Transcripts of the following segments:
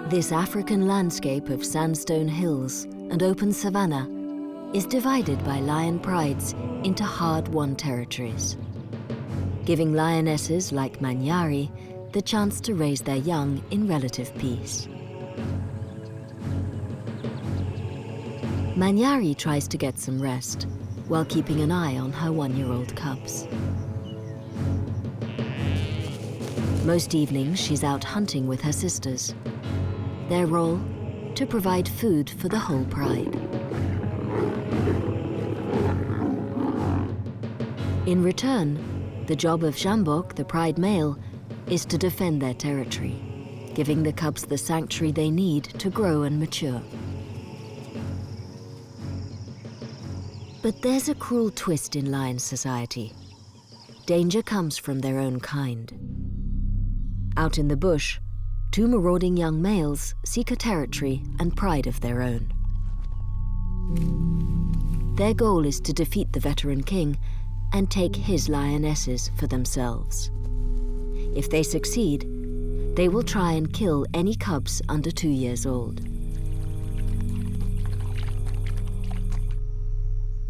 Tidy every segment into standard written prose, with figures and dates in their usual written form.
This African landscape of sandstone hills and open savanna is divided by lion prides into hard-won territories, giving lionesses like Manyari the chance to raise their young in relative peace. Manyari tries to get some rest while keeping an eye on her one-year-old cubs. Most evenings, she's out hunting with her sisters. Their role, to provide food for the whole pride. In return, the job of Jambok, the pride male, is to defend their territory, giving the cubs the sanctuary they need to grow and mature. But there's a cruel twist in lion society. Danger comes from their own kind. Out in the bush, two marauding young males seek a territory and pride of their own. Their goal is to defeat the veteran king and take his lionesses for themselves. If they succeed, they will try and kill any cubs under 2 years old.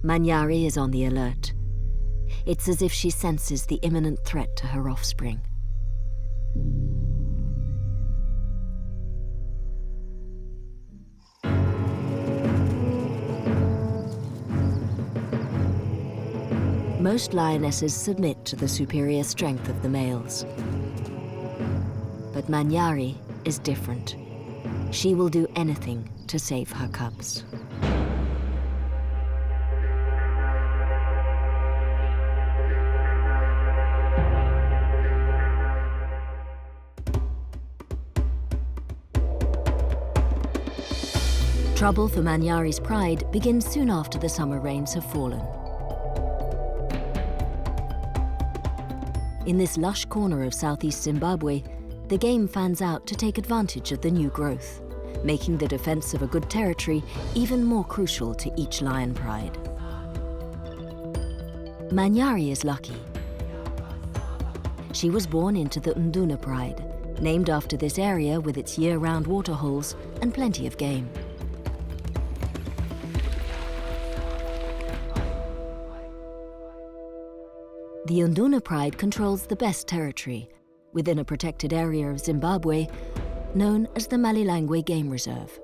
Manyari is on the alert. It's as if she senses the imminent threat to her offspring. Most lionesses submit to the superior strength of the males. But Manyari is different. She will do anything to save her cubs. Trouble for Manyari's pride begins soon after the summer rains have fallen. In this lush corner of southeast Zimbabwe, the game fans out to take advantage of the new growth, making the defense of a good territory even more crucial to each lion pride. Manyari is lucky. She was born into the Ununa pride, named after this area with its year-round waterholes and plenty of game. The Ununa pride controls the best territory within a protected area of Zimbabwe known as the Malilangwe Game Reserve.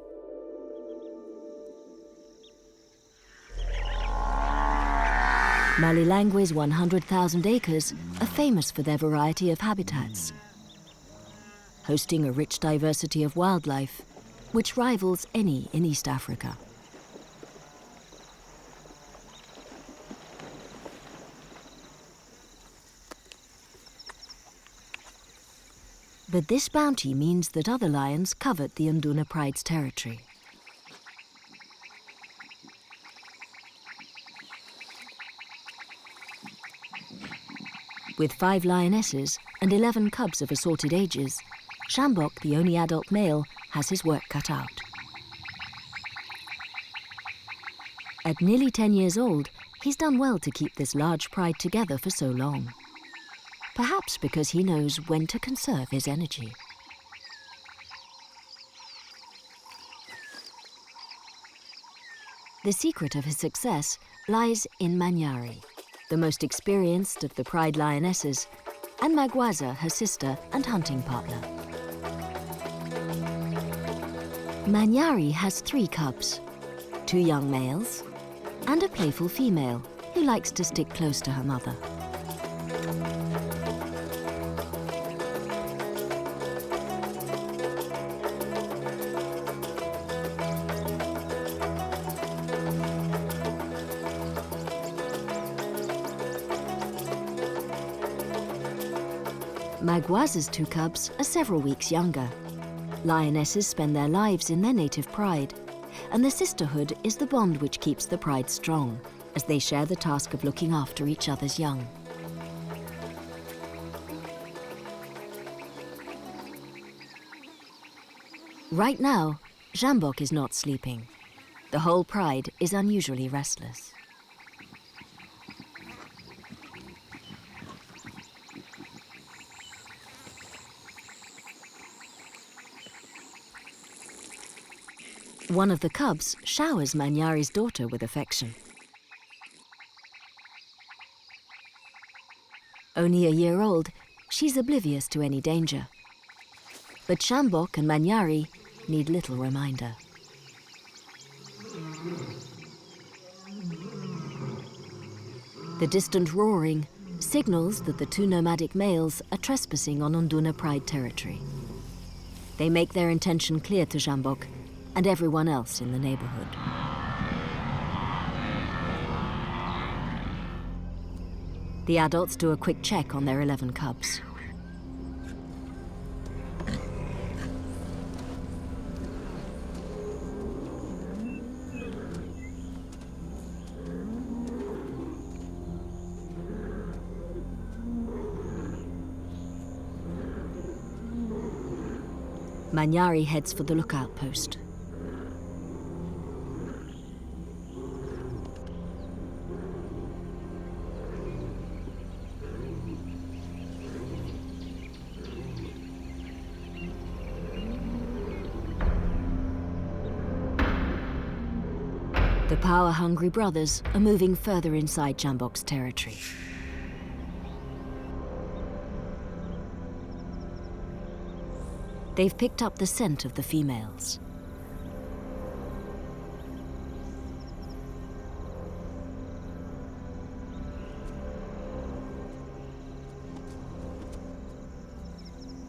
Malilangwe's 100,000 acres are famous for their variety of habitats, hosting a rich diversity of wildlife, which rivals any in East Africa. But this bounty means that other lions covet the Ununa pride's territory. With 5 lionesses and 11 cubs of assorted ages, Jambok, the only adult male, has his work cut out. At nearly 10 years old, he's done well to keep this large pride together for so long. Perhaps because he knows when to conserve his energy. The secret of his success lies in Manyari, the most experienced of the pride lionesses, and Maguaza, her sister and hunting partner. Manyari has 3 cubs, 2 young males, and a playful female who likes to stick close to her mother. Maguaza's 2 cubs are several weeks younger. Lionesses spend their lives in their native pride, and the sisterhood is the bond which keeps the pride strong, as they share the task of looking after each other's young. Right now, Jambok is not sleeping. The whole pride is unusually restless. One of the cubs showers Manyari's daughter with affection. Only a year old, she's oblivious to any danger. But Sjambok and Manyari need little reminder. The distant roaring signals that the two nomadic males are trespassing on Ununa Pride territory. They make their intention clear to Sjambok and everyone else in the neighborhood. The adults do a quick check on their 11 cubs. Manyari heads for the lookout post. The power-hungry brothers are moving further inside Sjambok's territory. They've picked up the scent of the females.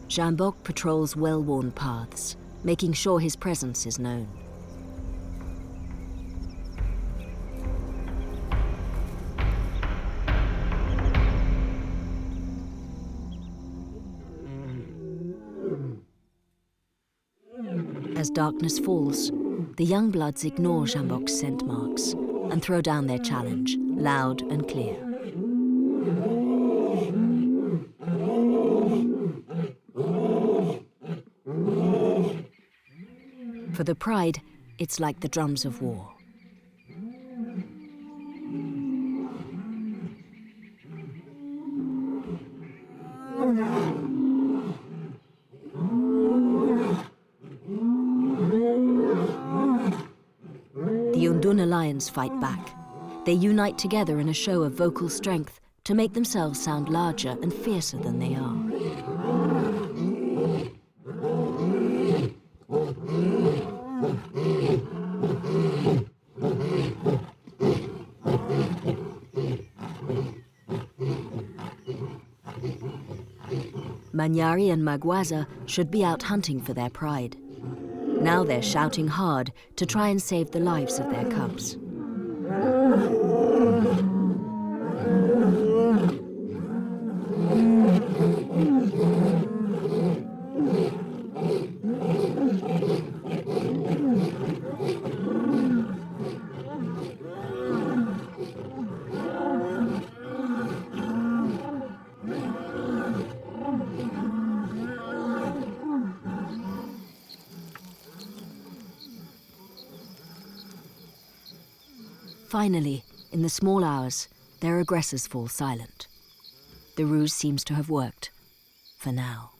Sjambok patrols well-worn paths, making sure his presence is known. As darkness falls, the young bloods ignore Sjambok's scent marks and throw down their challenge, loud and clear. For the Pride, it's like the drums of war. The Ununa lions fight back. They unite together in a show of vocal strength to make themselves sound larger and fiercer than they are. Manyari and Maguaza should be out hunting for their pride. Now they're shouting hard to try and save the lives of their cubs. Finally, in the small hours, their aggressors fall silent. The ruse seems to have worked, for now.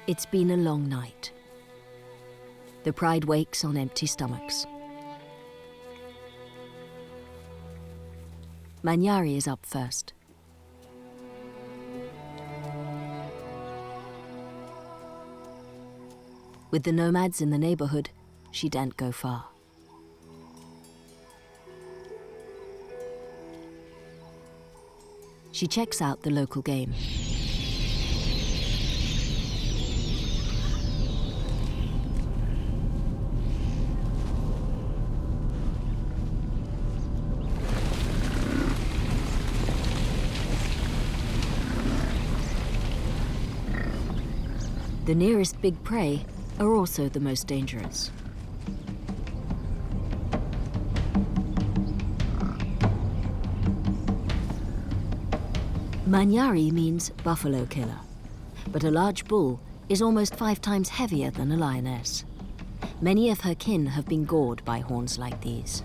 It's been a long night. The Pride wakes on empty stomachs. Manyari is up first. With the nomads in the neighborhood, she daren't go far. She checks out the local game. The nearest big prey are also the most dangerous. Manyari means buffalo killer, but a large bull is almost 5 times heavier than a lioness. Many of her kin have been gored by horns like these.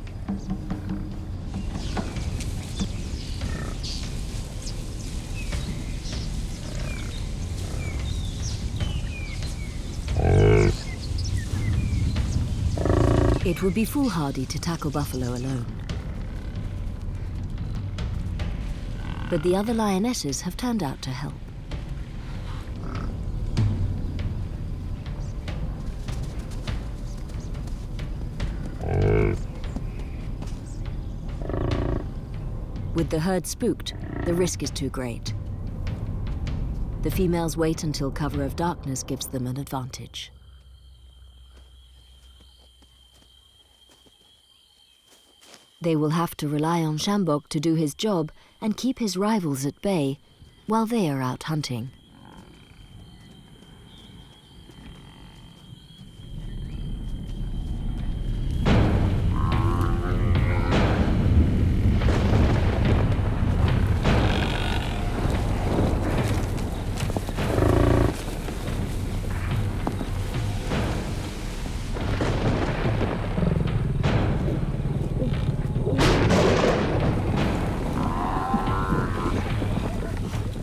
It would be foolhardy to tackle buffalo alone. But the other lionesses have turned out to help. With the herd spooked, the risk is too great. The females wait until cover of darkness gives them an advantage. They will have to rely on Sjambok to do his job and keep his rivals at bay while they are out hunting.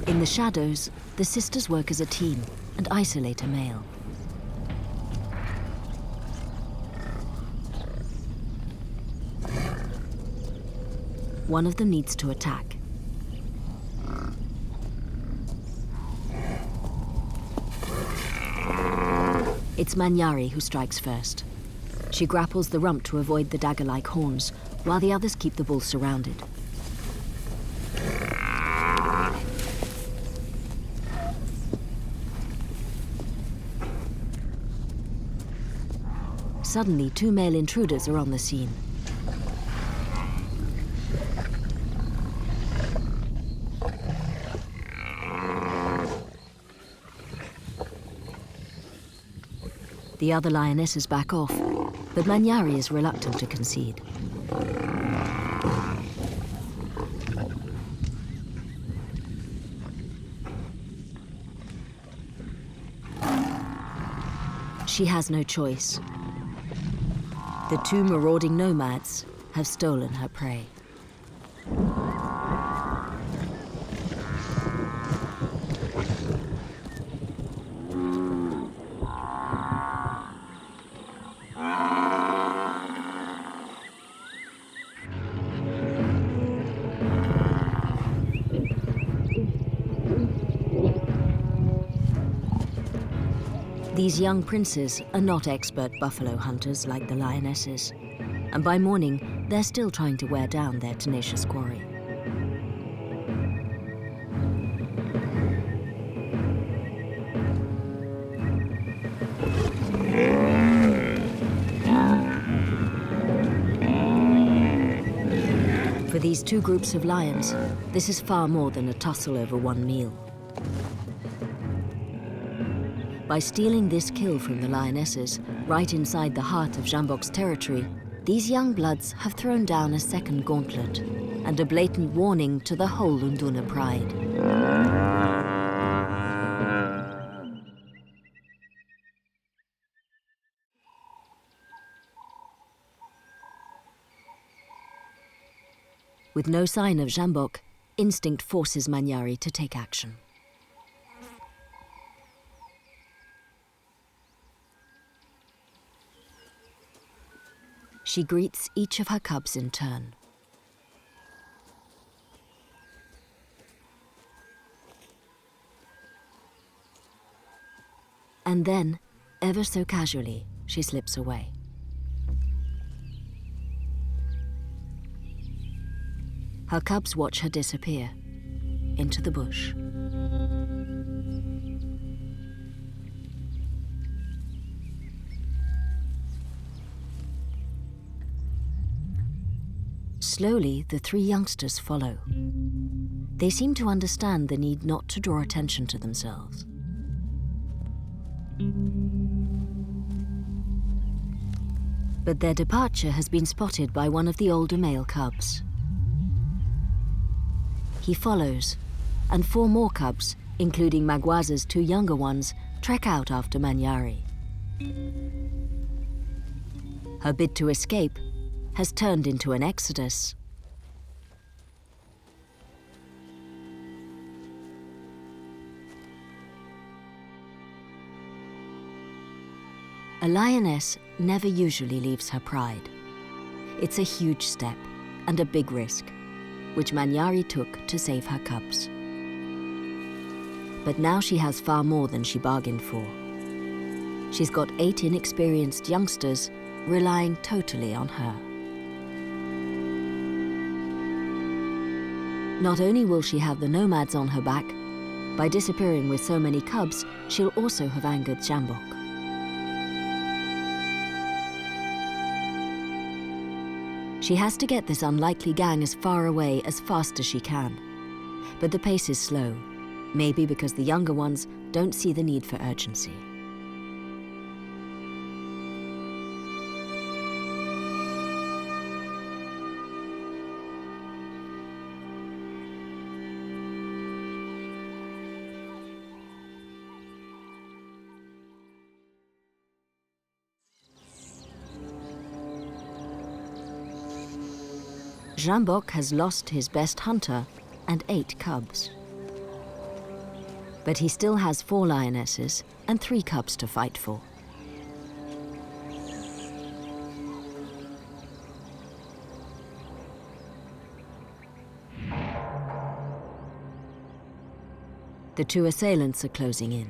In the shadows, the sisters work as a team and isolate a male. One of them needs to attack. It's Manyari who strikes first. She grapples the rump to avoid the dagger-like horns, while the others keep the bull surrounded. Suddenly, two male intruders are on the scene. The other lionesses back off, but Manyari is reluctant to concede. She has no choice. The two marauding nomads have stolen her prey. These young princes are not expert buffalo hunters like the lionesses, and by morning, they're still trying to wear down their tenacious quarry. For these two groups of lions, this is far more than a tussle over one meal. By stealing this kill from the lionesses, right inside the heart of Sjambok's territory, these young bloods have thrown down a second gauntlet and a blatant warning to the whole Ununa pride. With no sign of Sjambok, instinct forces Manyari to take action. She greets each of her cubs in turn. And then, ever so casually, she slips away. Her cubs watch her disappear into the bush. Slowly, the three youngsters follow. They seem to understand the need not to draw attention to themselves. But their departure has been spotted by one of the older male cubs. He follows, and four more cubs, including Maguaza's two younger ones, trek out after Manyari. Her bid to escape has turned into an exodus. A lioness never usually leaves her pride. It's a huge step and a big risk, which Manyari took to save her cubs. But now she has far more than she bargained for. She's got 8 inexperienced youngsters relying totally on her. Not only will she have the nomads on her back, by disappearing with so many cubs, she'll also have angered Sjambok. She has to get this unlikely gang as far away as fast as she can. But the pace is slow, maybe because the younger ones don't see the need for urgency. Sjambok has lost his best hunter and 8 cubs. But he still has 4 lionesses and 3 cubs to fight for. The 2 assailants are closing in.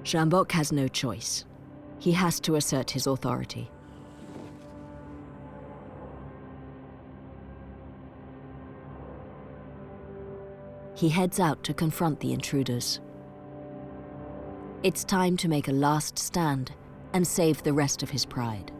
Sjambok has no choice. He has to assert his authority. He heads out to confront the intruders. It's time to make a last stand and save the rest of his pride.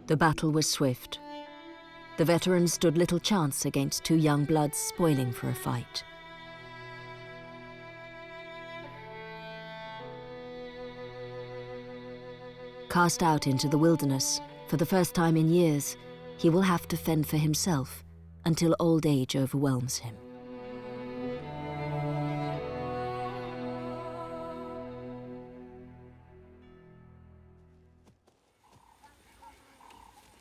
The battle was swift. The veterans stood little chance against 2 young bloods spoiling for a fight. Cast out into the wilderness, for the first time in years, he will have to fend for himself until old age overwhelms him.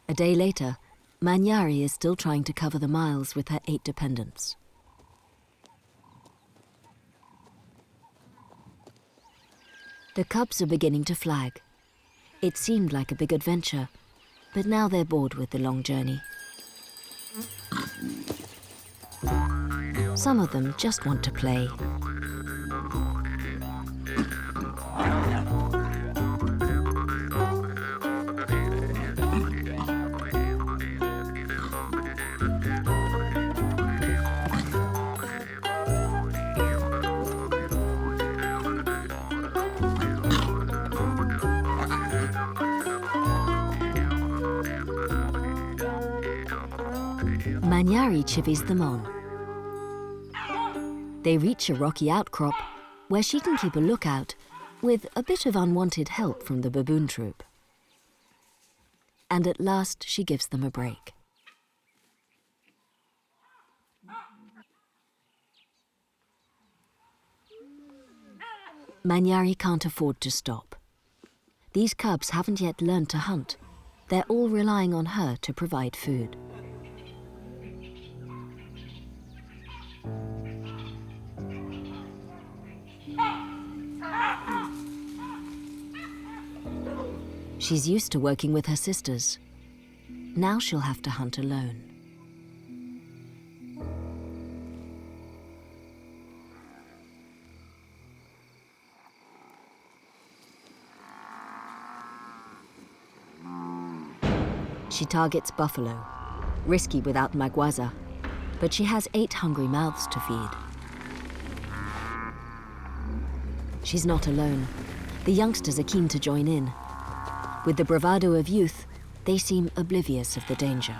A day later, Manyari is still trying to cover the miles with her 8 dependents. The cubs are beginning to flag. It seemed like a big adventure, but now they're bored with the long journey. Some of them just want to play. Manyari chivies them on. They reach a rocky outcrop where she can keep a lookout with a bit of unwanted help from the baboon troop. And at last she gives them a break. Manyari can't afford to stop. These cubs haven't yet learned to hunt. They're all relying on her to provide food. She's used to working with her sisters. Now she'll have to hunt alone. She targets buffalo, risky without Maguaza, but she has 8 hungry mouths to feed. She's not alone. The youngsters are keen to join in. With the bravado of youth, they seem oblivious of the danger.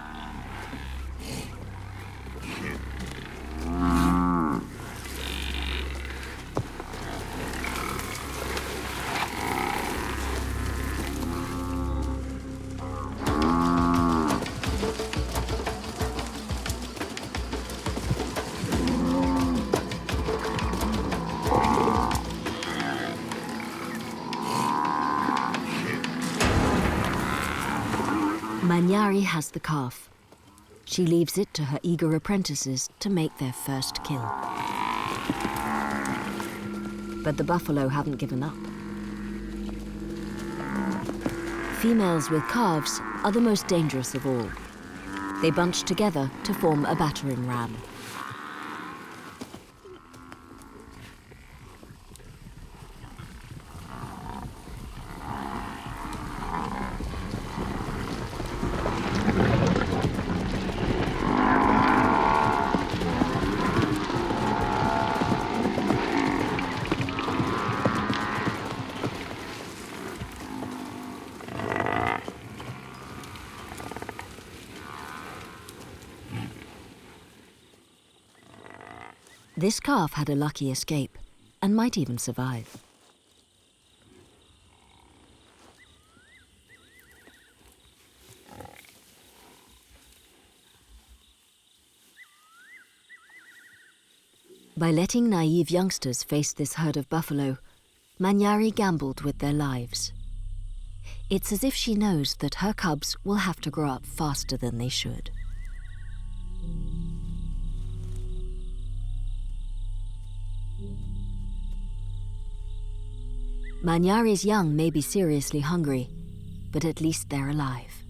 Manyari has the calf. She leaves it to her eager apprentices to make their first kill. But the buffalo haven't given up. Females with calves are the most dangerous of all. They bunch together to form a battering ram. This calf had a lucky escape, and might even survive. By letting naive youngsters face this herd of buffalo, Manyari gambled with their lives. It's as if she knows that her cubs will have to grow up faster than they should. Manyari's young may be seriously hungry, but at least they're alive.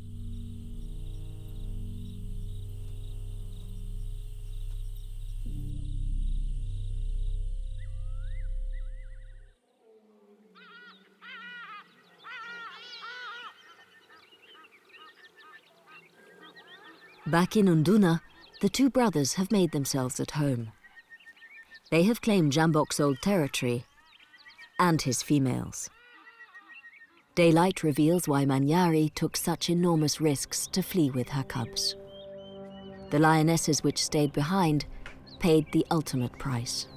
Back in Ununa, the two brothers have made themselves at home. They have claimed Jambok's old territory and his females. Daylight reveals why Manyari took such enormous risks to flee with her cubs. The lionesses which stayed behind paid the ultimate price.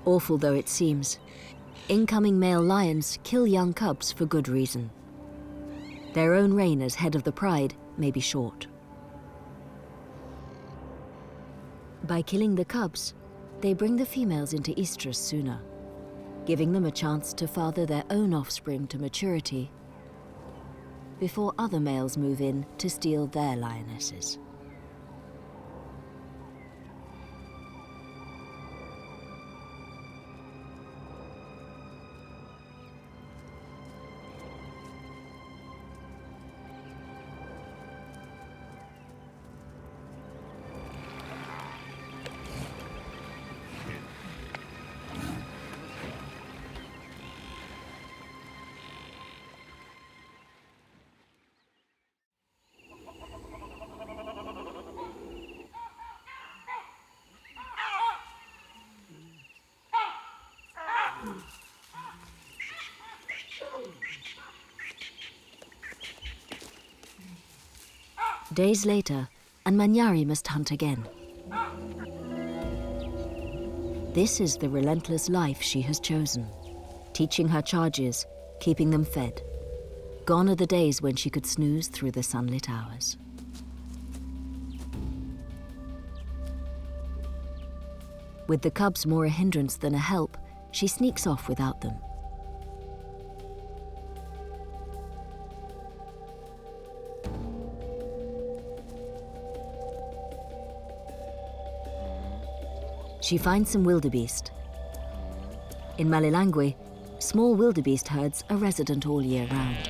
Awful though it seems, incoming male lions kill young cubs for good reason. Their own reign as head of the pride may be short. By killing the cubs, they bring the females into estrus sooner, giving them a chance to father their own offspring to maturity before other males move in to steal their lionesses. Days later, and Manyari must hunt again. This is the relentless life she has chosen, teaching her charges, keeping them fed. Gone are the days when she could snooze through the sunlit hours. With the cubs more a hindrance than a help, she sneaks off without them. She finds some wildebeest. In Malilangwe, small wildebeest herds are resident all year round.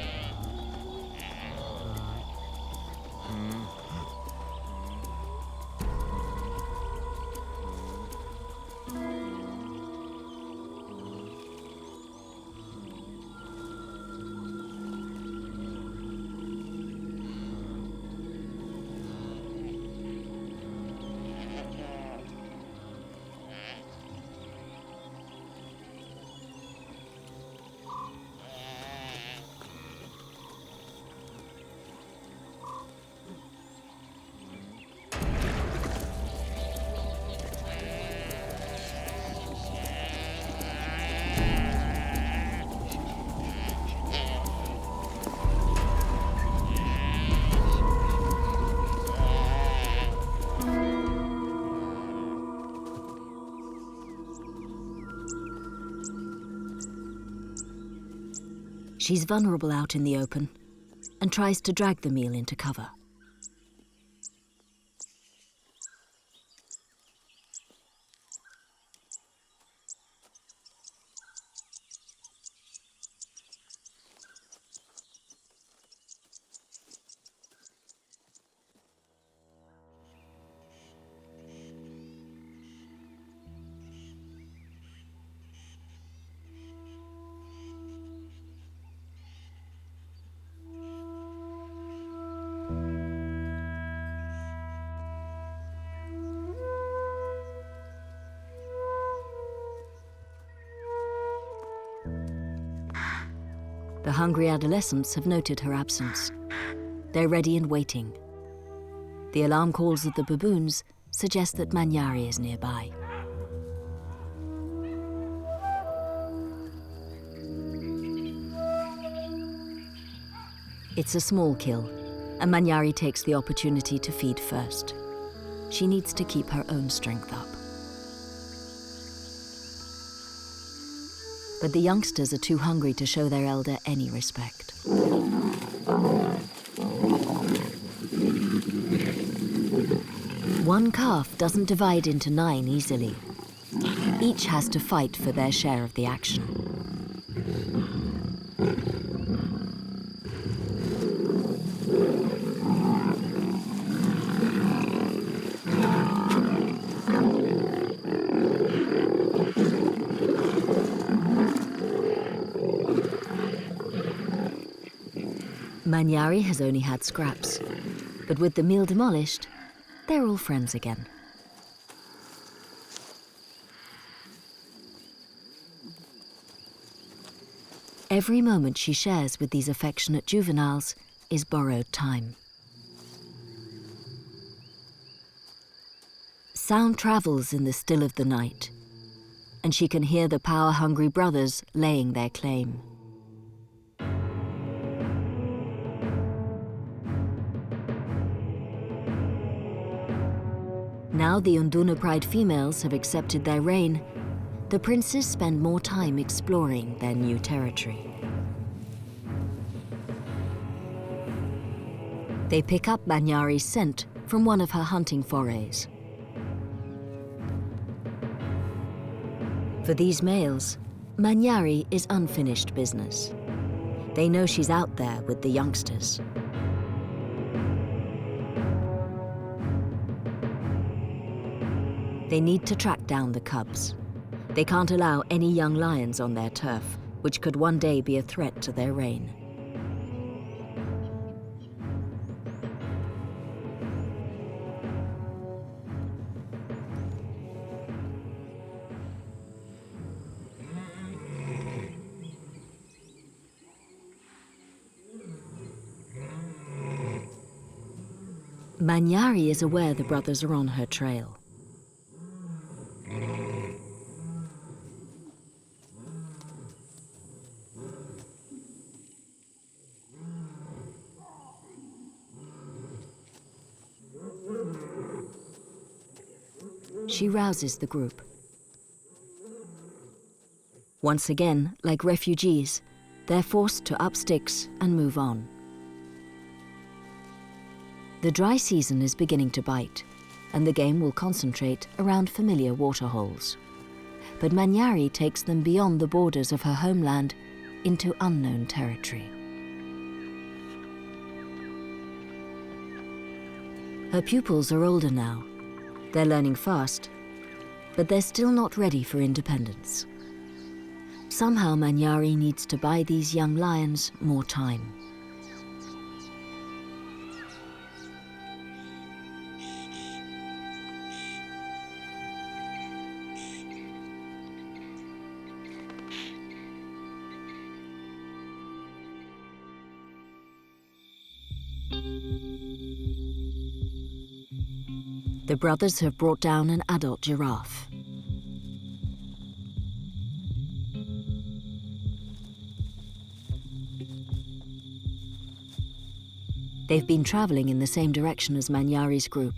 She's vulnerable out in the open and tries to drag the meal into cover. The hungry adolescents have noted her absence. They're ready and waiting. The alarm calls of the baboons suggest that Manyari is nearby. It's a small kill, and Manyari takes the opportunity to feed first. She needs to keep her own strength up. But the youngsters are too hungry to show their elder any respect. One calf doesn't divide into 9 easily. Each has to fight for their share of the action. Manyari has only had scraps, but with the meal demolished, they're all friends again. Every moment she shares with these affectionate juveniles is borrowed time. Sound travels in the still of the night, and she can hear the power-hungry brothers laying their claim. Now the Ununa Pride females have accepted their reign, the princes spend more time exploring their new territory. They pick up Manyari's scent from one of her hunting forays. For these males, Manyari is unfinished business. They know she's out there with the youngsters. They need to track down the cubs. They can't allow any young lions on their turf, which could one day be a threat to their reign. Manyari is aware the brothers are on her trail. She rouses the group. Once again, like refugees, they're forced to up sticks and move on. The dry season is beginning to bite, and the game will concentrate around familiar waterholes. But Manyari takes them beyond the borders of her homeland into unknown territory. Her pupils are older now. They're learning fast, but they're still not ready for independence. Somehow Manyari needs to buy these young lions more time. The brothers have brought down an adult giraffe. They've been traveling in the same direction as Manyari's group.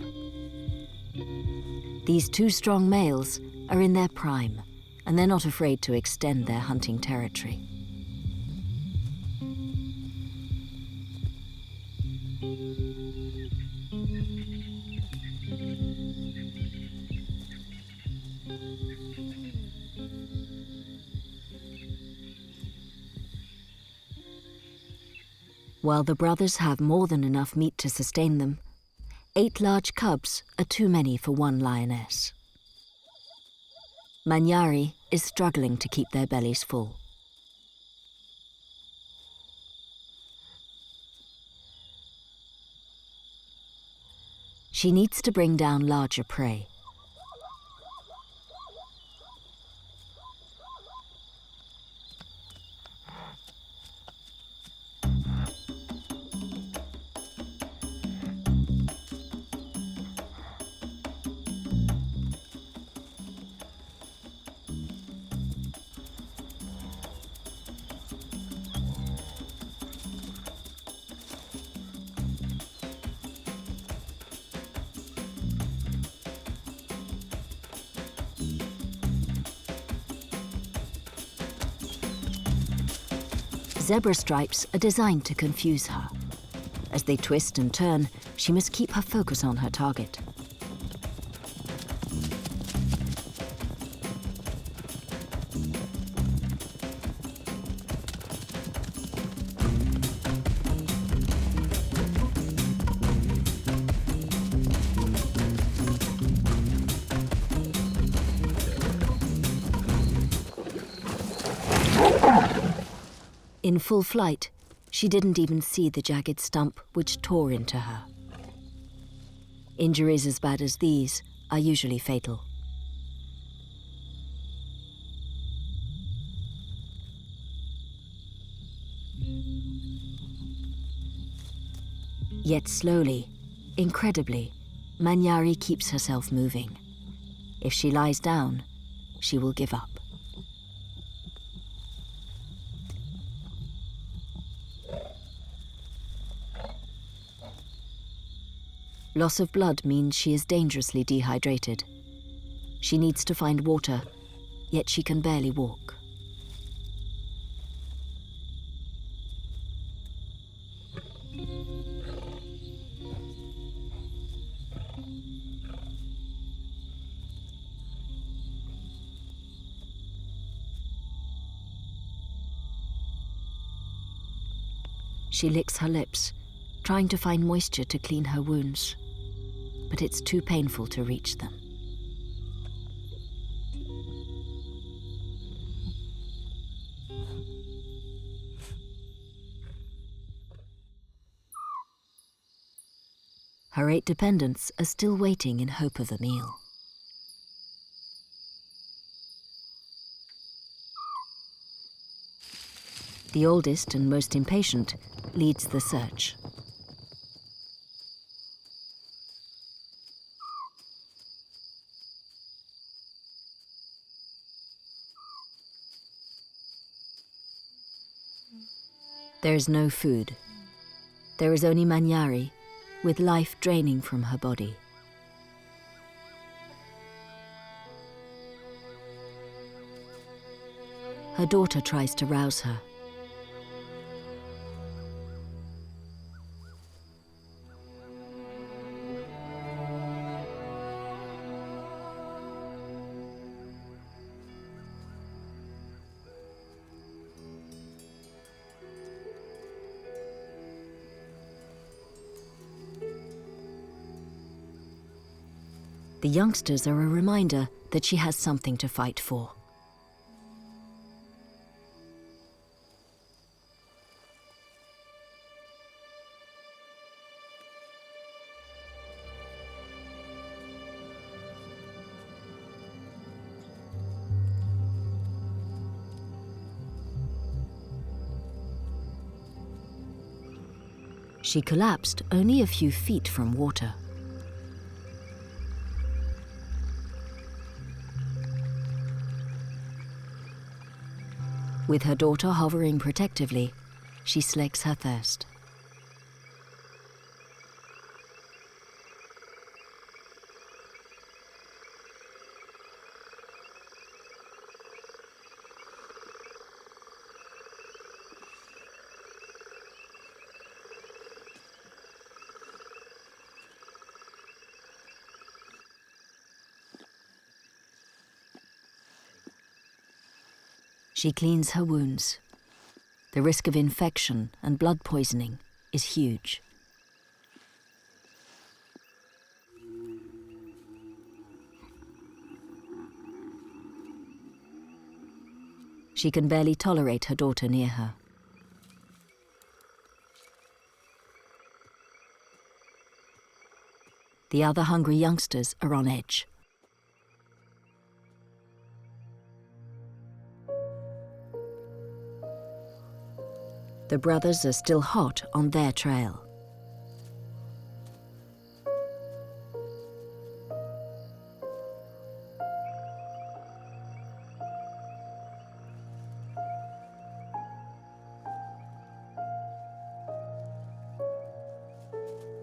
These 2 strong males are in their prime, and they're not afraid to extend their hunting territory. While the brothers have more than enough meat to sustain them, 8 large cubs are too many for one lioness. Manyari is struggling to keep their bellies full. She needs to bring down larger prey. Zebra stripes are designed to confuse her. As they twist and turn, she must keep her focus on her target. In full flight, she didn't even see the jagged stump which tore into her. Injuries as bad as these are usually fatal. Yet slowly, incredibly, Manyari keeps herself moving. If she lies down, she will give up. Loss of blood means she is dangerously dehydrated. She needs to find water, yet she can barely walk. She licks her lips, trying to find moisture to clean her wounds, but it's too painful to reach them. Her 8 dependents are still waiting in hope of a meal. The oldest and most impatient leads the search. There is no food. There is only Manyari, with life draining from her body. Her daughter tries to rouse her. The youngsters are a reminder that she has something to fight for. She collapsed only a few feet from water. With her daughter hovering protectively, she slakes her thirst. She cleans her wounds. The risk of infection and blood poisoning is huge. She can barely tolerate her daughter near her. The other hungry youngsters are on edge. The brothers are still hot on their trail.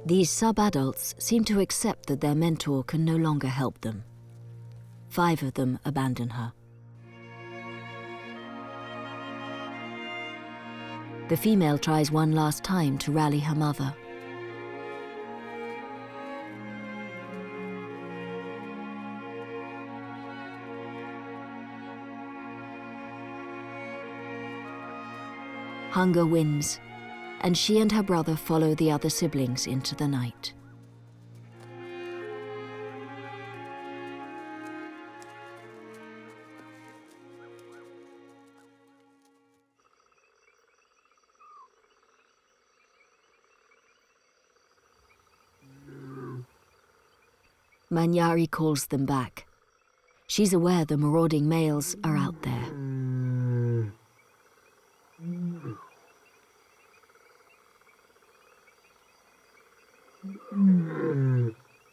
These sub-adults seem to accept that their mentor can no longer help them. 5 of them abandon her. The female tries one last time to rally her mother. Hunger wins, and she and her brother follow the other siblings into the night. Manyari calls them back. She's aware the marauding males are out there.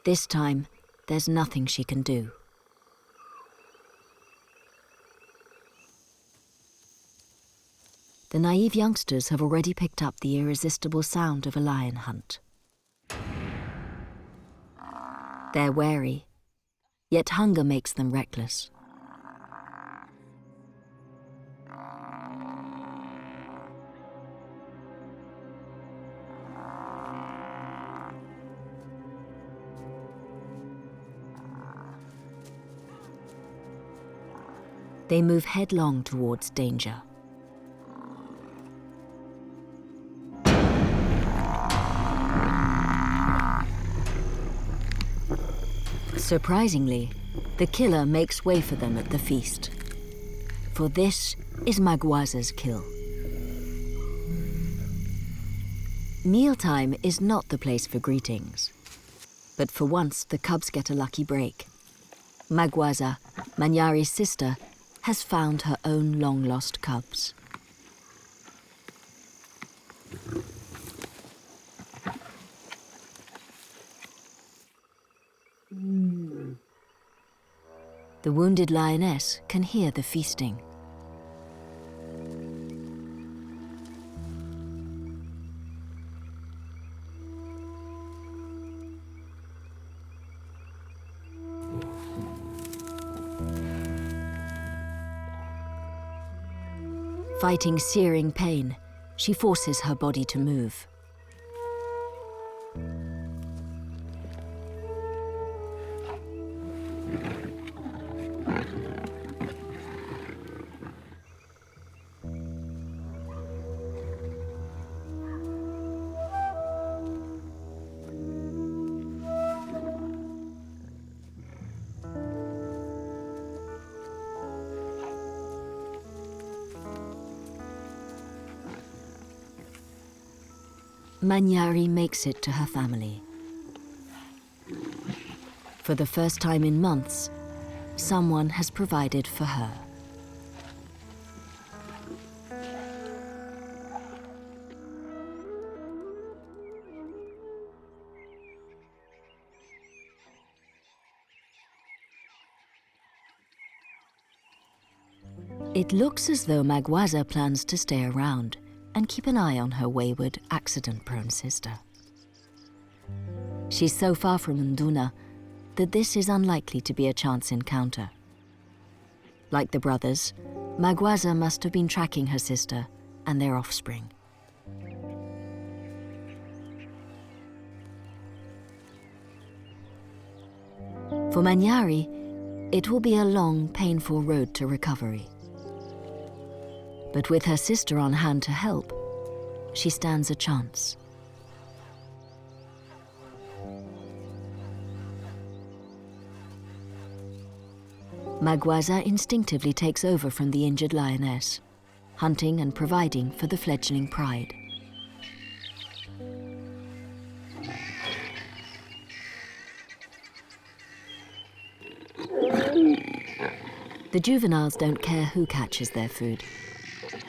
This time, there's nothing she can do. The naive youngsters have already picked up the irresistible sound of a lion hunt. They're wary, yet hunger makes them reckless. They move headlong towards danger. Surprisingly, the killer makes way for them at the feast. For this is Maguaza's kill. Mealtime is not the place for greetings. But for once, the cubs get a lucky break. Maguaza, Manyari's sister, has found her own long-lost cubs. The wounded lioness can hear the feasting. Fighting searing pain, she forces her body to move. Manyari makes it to her family. For the first time in months, someone has provided for her. It looks as though Maguaza plans to stay around and keep an eye on her wayward, accident-prone sister. She's so far from Ununa that this is unlikely to be a chance encounter. Like the brothers, Maguaza must have been tracking her sister and their offspring. For Manyari, it will be a long, painful road to recovery. But with her sister on hand to help, she stands a chance. Maguaza instinctively takes over from the injured lioness, hunting and providing for the fledgling pride. The juveniles don't care who catches their food.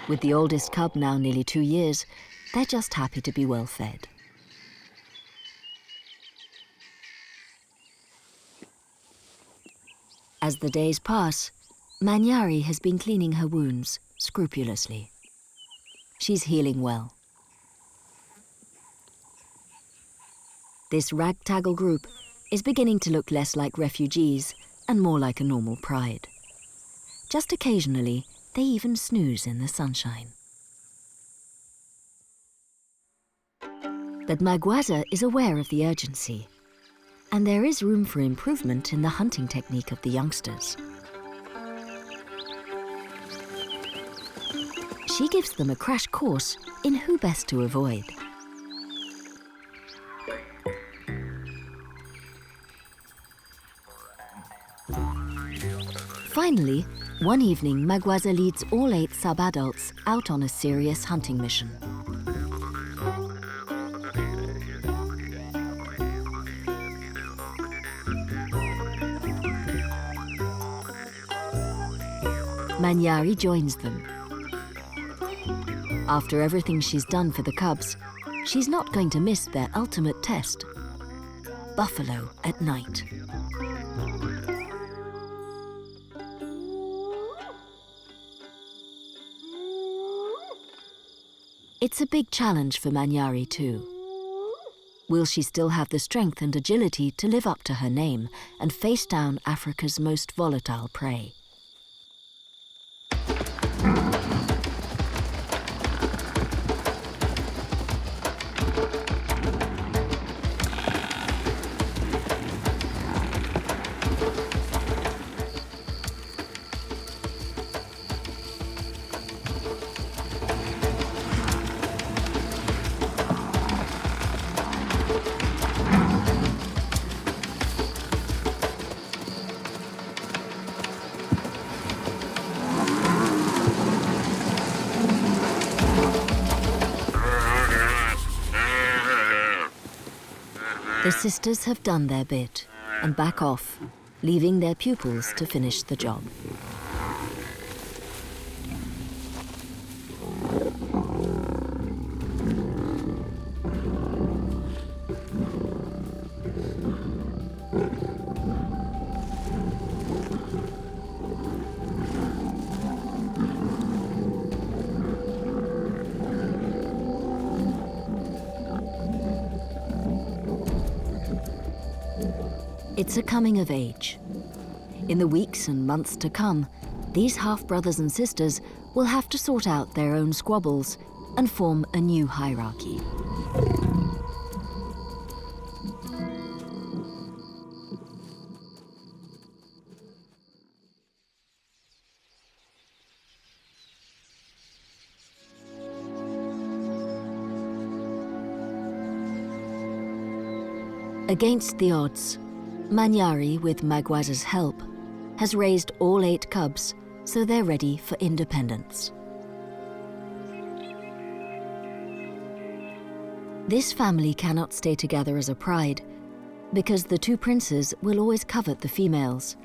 With the oldest cub now nearly 2 years, they're just happy to be well fed. As the days pass, Manyari has been cleaning her wounds scrupulously. She's healing well. This ragtaggle group is beginning to look less like refugees and more like a normal pride. Just occasionally, they even snooze in the sunshine. But Maguaza is aware of the urgency, and there is room for improvement in the hunting technique of the youngsters. She gives them a crash course in who best to avoid. Finally, one evening, Maguaza leads all 8 sub-adults out on a serious hunting mission. Manyari joins them. After everything she's done for the cubs, she's not going to miss their ultimate test: buffalo at night. It's a big challenge for Manyari too. Will she still have the strength and agility to live up to her name and face down Africa's most volatile prey? The sisters have done their bit and back off, leaving their pupils to finish the job. It's a coming of age. In the weeks and months to come, these half-brothers and sisters will have to sort out their own squabbles and form a new hierarchy. Against the odds, Manyari, with Maguaza's help, has raised all 8 cubs, so they're ready for independence. This family cannot stay together as a pride, because the 2 princes will always covet the females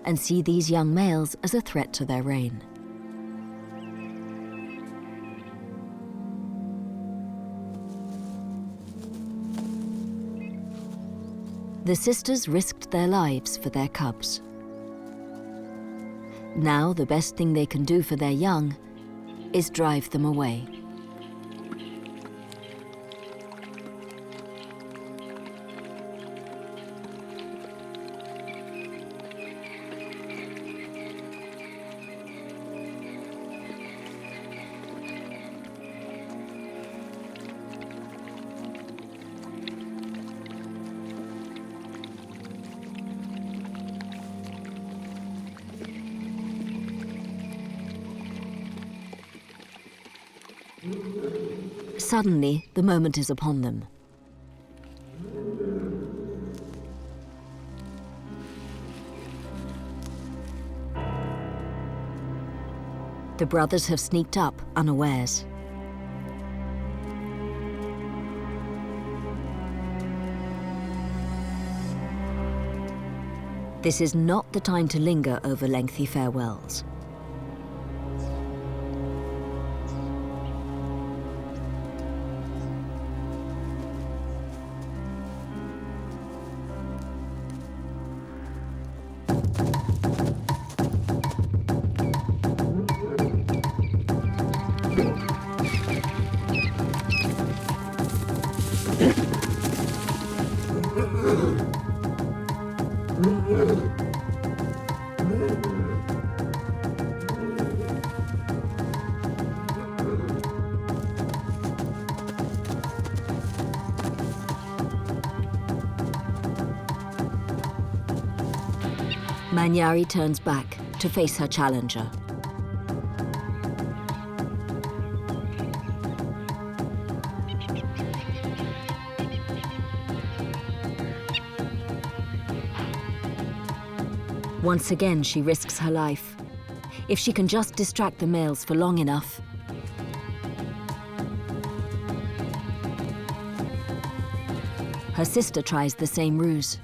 and see these young males as a threat to their reign. The sisters risked their lives for their cubs. Now the best thing they can do for their young is drive them away. Suddenly, the moment is upon them. The brothers have sneaked up unawares. This is not the time to linger over lengthy farewells. Manyari turns back to face her challenger. Once again, she risks her life. If she can just distract the males for long enough. Her sister tries the same ruse.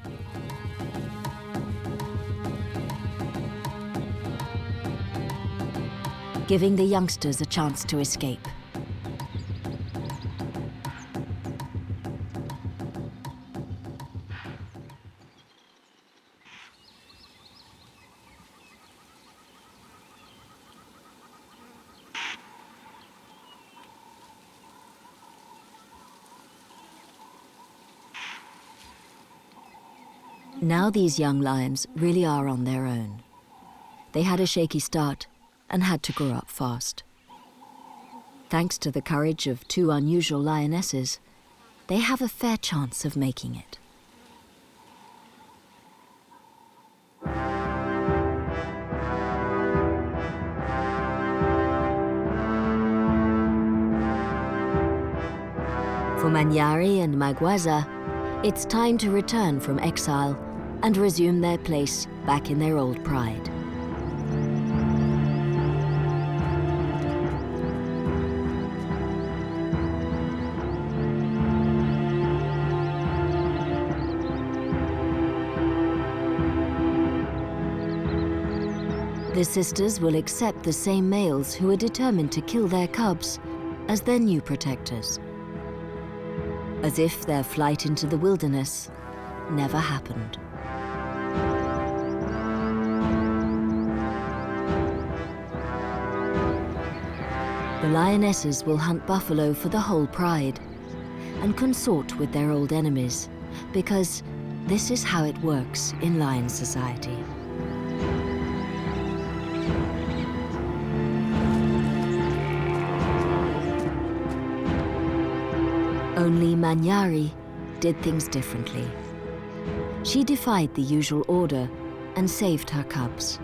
Giving the youngsters a chance to escape. Now these young lions really are on their own. They had a shaky start and had to grow up fast. Thanks to the courage of two unusual lionesses, they have a fair chance of making it. For Manyari and Maguaza, it's time to return from exile and resume their place back in their old pride. The sisters will accept the same males who are determined to kill their cubs as their new protectors, as if their flight into the wilderness never happened. The lionesses will hunt buffalo for the whole pride and consort with their old enemies, because this is how it works in lion society. Only Manyari did things differently. She defied the usual order and saved her cubs.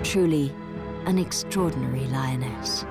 Truly an extraordinary lioness.